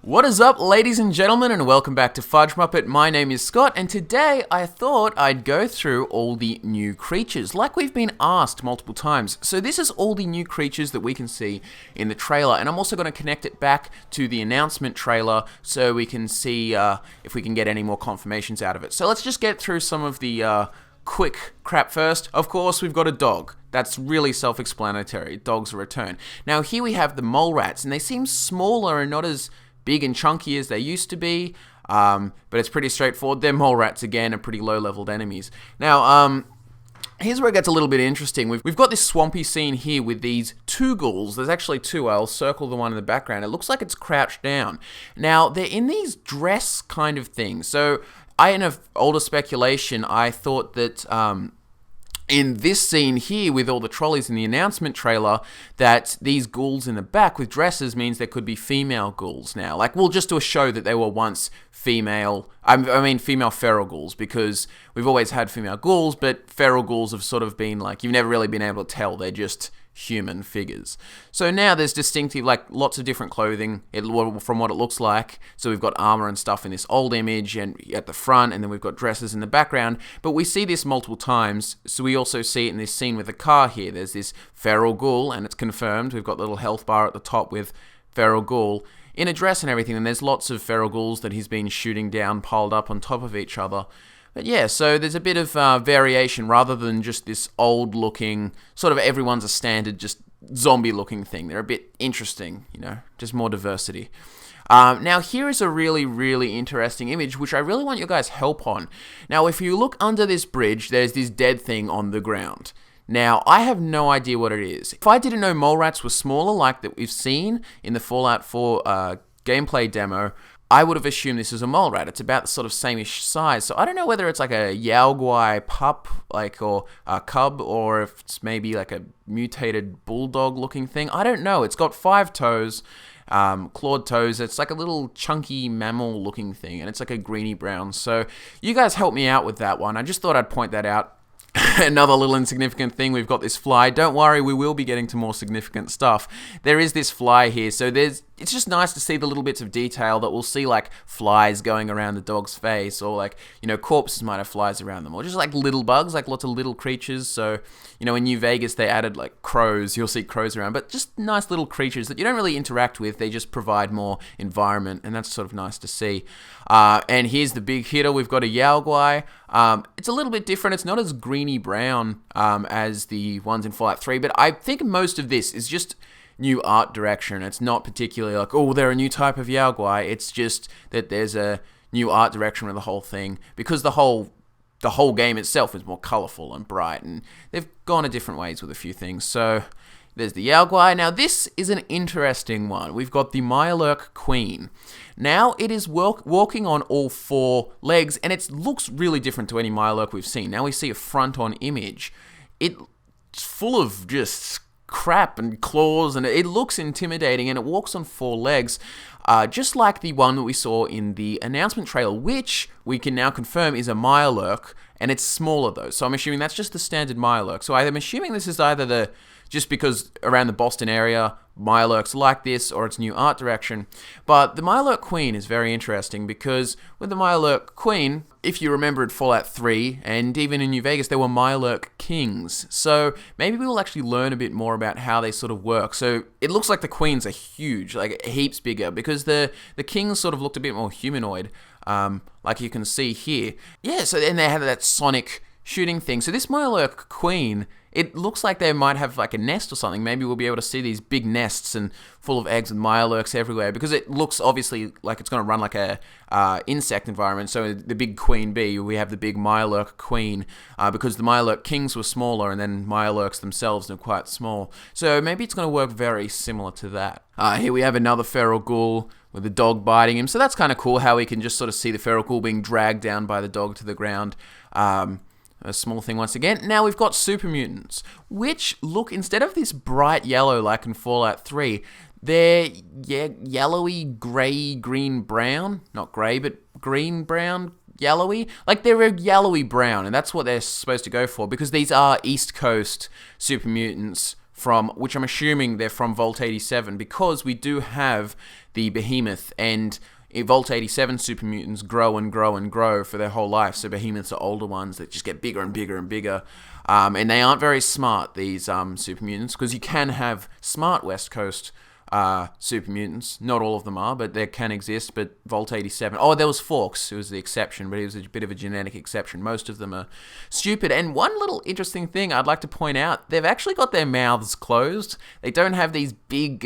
What is up, ladies and gentlemen, and welcome back to Fudge Muppet. My name is Scott, and today I thought I'd go through all the new creatures, like we've been asked multiple times. So this is all the new creatures that we can see in the trailer, and I'm also going to connect it back to the announcement trailer so we can see if we can get any more confirmations out of it. So let's just get through some of the quick crap first. Of course, we've got a dog. That's really self-explanatory. Dogs return. Now here we have the mole rats, and they seem smaller and not as big and chunky as they used to be, but it's pretty straightforward. They're mole rats again, and pretty low-leveled enemies. Now, here's where it gets a little bit interesting. We've got this swampy scene here with these two ghouls. There's actually two. I'll circle the one in the background. It looks like it's crouched down. Now, they're in these dress kind of things. So, in an older speculation, I thought that in this scene here with all the trolleys in the announcement trailer, that these ghouls in the back with dresses means there could be female ghouls now. Like, well, just to show that they were once female, female feral ghouls, because we've always had female ghouls, but feral ghouls have sort of been like, you've never really been able to tell. They're just human figures. So now there's distinctive, like, lots of different clothing from what it looks like. So we've got armor and stuff in this old image and at the front, and then we've got dresses in the background. But we see this multiple times. So we also see it in this scene with the car here. There's this feral ghoul, and it's confirmed. We've got the little health bar at the top with feral ghoul in a dress and everything. And there's lots of feral ghouls that he's been shooting down, piled up on top of each other. But yeah, so there's a bit of variation rather than just this old-looking, sort of everyone's a standard, just zombie-looking thing. They're a bit interesting, just more diversity. Now, here is a really, really interesting image, which I really want your guys' help on. Now, if you look under this bridge, there's this dead thing on the ground. Now, I have no idea what it is. If I didn't know mole rats were smaller, like that we've seen in the Fallout 4 gameplay demo, I would have assumed this is a mole rat. It's about the sort of same-ish size. So I don't know whether it's like a Yao Guai pup, or a cub, or if it's maybe like a mutated bulldog-looking thing. I don't know. It's got 5 toes, clawed toes. It's like a little chunky mammal-looking thing, and it's like a greeny brown. So you guys help me out with that one. I just thought I'd point that out. Another little insignificant thing, we've got this fly. Don't worry, we will be getting to more significant stuff. There is this fly here, so it's just nice to see the little bits of detail that we'll see, like flies going around the dog's face, or like, corpses might have flies around them, or just like little bugs, like lots of little creatures. So, in New Vegas, they added like crows. You'll see crows around, but just nice little creatures that you don't really interact with. They just provide more environment, and that's sort of nice to see. And here's the big hitter. We've got a Yao Guai. It's a little bit different. It's not as greeny brown as the ones in Fallout 3, but I think most of this is just new art direction. It's not particularly like, oh, they're a new type of Yao Guai. It's just that there's a new art direction with the whole thing, because the whole game itself is more colorful and bright, and they've gone a different ways with a few things. So there's the Yao Guai. Now this is an interesting one. We've got the Mirelurk Queen. Now it is walking on all 4 legs, and it looks really different to any Mirelurk we've seen. Now we see a front-on image. It's full of just crap and claws, and it looks intimidating, and it walks on 4 legs, just like the one that we saw in the announcement trailer, which we can now confirm is a Mirelurk, and it's smaller though. So I'm assuming that's just the standard Mirelurk. So I'm assuming this is either just because around the Boston area, Mirelurks like this, or it's new art direction. But the Mirelurk Queen is very interesting, because with the Mirelurk Queen, if you remember in Fallout 3, and even in New Vegas, there were Mirelurk Kings. So maybe we'll actually learn a bit more about how they sort of work. So it looks like the Queens are huge, like heaps bigger, because the Kings sort of looked a bit more humanoid, like you can see here. Yeah, so then they had that sonic shooting thing. So this Mirelurk Queen, it looks like they might have like a nest or something. Maybe we'll be able to see these big nests and full of eggs and Mirelurks everywhere, because it looks obviously like it's going to run like a insect environment. So the big queen bee, we have the big Mirelurk Queen, because the Mirelurk Kings were smaller, and then Mirelurks themselves are quite small. So maybe it's going to work very similar to that. Here we have another feral ghoul with the dog biting him. So that's kind of cool how we can just sort of see the feral ghoul being dragged down by the dog to the ground. A small thing once again. Now we've got super mutants, which look, instead of this bright yellow like in Fallout 3, they're yellowy, grey, green, brown. Not grey, but green, brown, yellowy. Like they're a yellowy brown, and that's what they're supposed to go for, because these are East Coast super mutants from, which I'm assuming they're from Vault 87, because we do have the Behemoth, and Vault 87 super mutants grow and grow and grow for their whole life. So behemoths are older ones that just get bigger and bigger and bigger. And they aren't very smart, these super mutants, because you can have smart West Coast super mutants. Not all of them are, but they can exist. But Vault 87... Oh, there was Forks, who was the exception, but he was a bit of a genetic exception. Most of them are stupid. And one little interesting thing I'd like to point out, they've actually got their mouths closed. They don't have these big,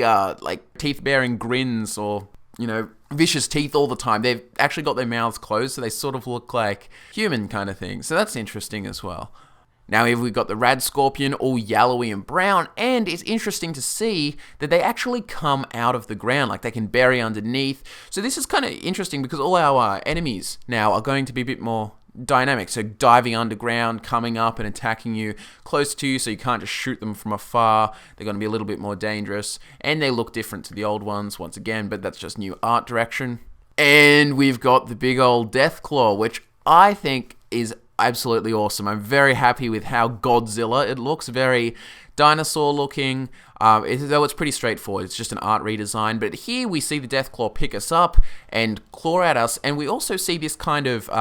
teeth-bearing grins or, vicious teeth all the time. They've actually got their mouths closed, so they sort of look like human kind of thing. So that's interesting as well. Now here we've got the Rad Scorpion, all yellowy and brown, and it's interesting to see that they actually come out of the ground, like they can bury underneath. So this is kind of interesting because all our enemies now are going to be a bit more dynamic. So diving underground, coming up and attacking you close to you, so you can't just shoot them from afar. They're going to be a little bit more dangerous, and they look different to the old ones once again, but that's just new art direction. And we've got the big old Deathclaw, which I think is absolutely awesome. I'm very happy with how Godzilla it looks. Very dinosaur looking, though it's pretty straightforward. It's just an art redesign. But here we see the Deathclaw pick us up and claw at us, and we also see this kind of...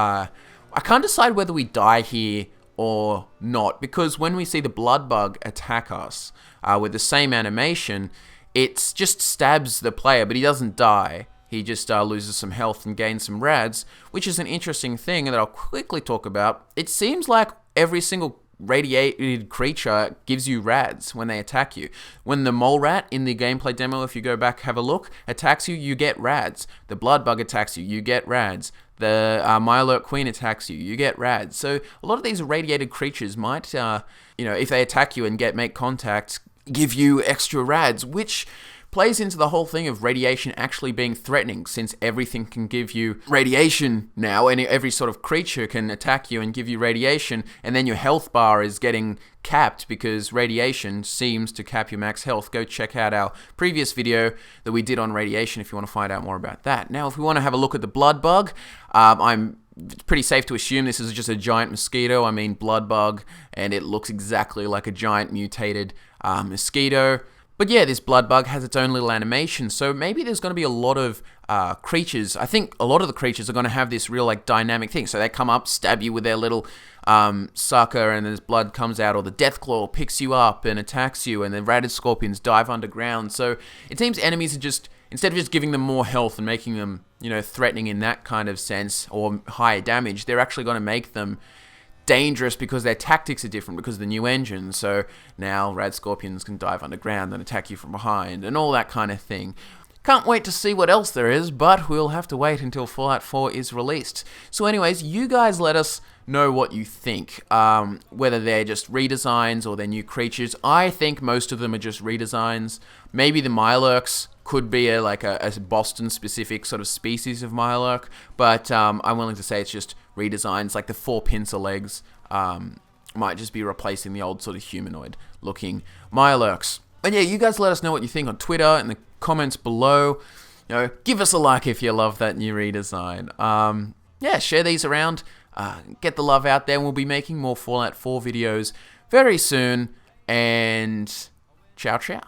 I can't decide whether we die here or not, because when we see the Bloodbug attack us with the same animation, it just stabs the player, but he doesn't die. He just loses some health and gains some rads, which is an interesting thing that I'll quickly talk about. It seems like every single radiated creature gives you rads when they attack you. When the Mole Rat in the gameplay demo, if you go back, have a look, attacks you, you get rads. The Bloodbug attacks you, you get rads. The Mirelurk Queen attacks you, you get rads. So a lot of these radiated creatures might, if they attack you and make contact, give you extra rads, which plays into the whole thing of radiation actually being threatening, since everything can give you radiation now, and every sort of creature can attack you and give you radiation, and then your health bar is getting capped because radiation seems to cap your max health. Go check out our previous video that we did on radiation if you want to find out more about that. Now, if we want to have a look at the Bloodbug, it's pretty safe to assume this is just a giant mosquito. I mean Bloodbug, and it looks exactly like a giant mutated mosquito. But yeah, this Bloodbug has its own little animation, so maybe there's going to be a lot of creatures. I think a lot of the creatures are going to have this real dynamic thing. So they come up, stab you with their little sucker, and this blood comes out, or the Deathclaw picks you up and attacks you, and the Rad Scorpions dive underground. So it seems enemies are just, instead of just giving them more health and making them, threatening in that kind of sense, or higher damage, they're actually going to make them dangerous because their tactics are different because of the new engine. So now Rad Scorpions can dive underground and attack you from behind and all that kind of thing. Can't wait to see what else there is, but we'll have to wait until Fallout 4 is released. So anyways, you guys let us know what you think, whether they're just redesigns or they're new creatures. I think most of them are just redesigns. Maybe the Mirelurks could be a Boston-specific sort of species of Mirelurk, but I'm willing to say it's just redesigns, like the 4 pincer legs might just be replacing the old sort of humanoid-looking Mirelurks. And yeah, you guys let us know what you think on Twitter, in the comments below. Give us a like if you love that new redesign. Yeah, share these around, get the love out there. We'll be making more Fallout 4 videos very soon, and ciao ciao.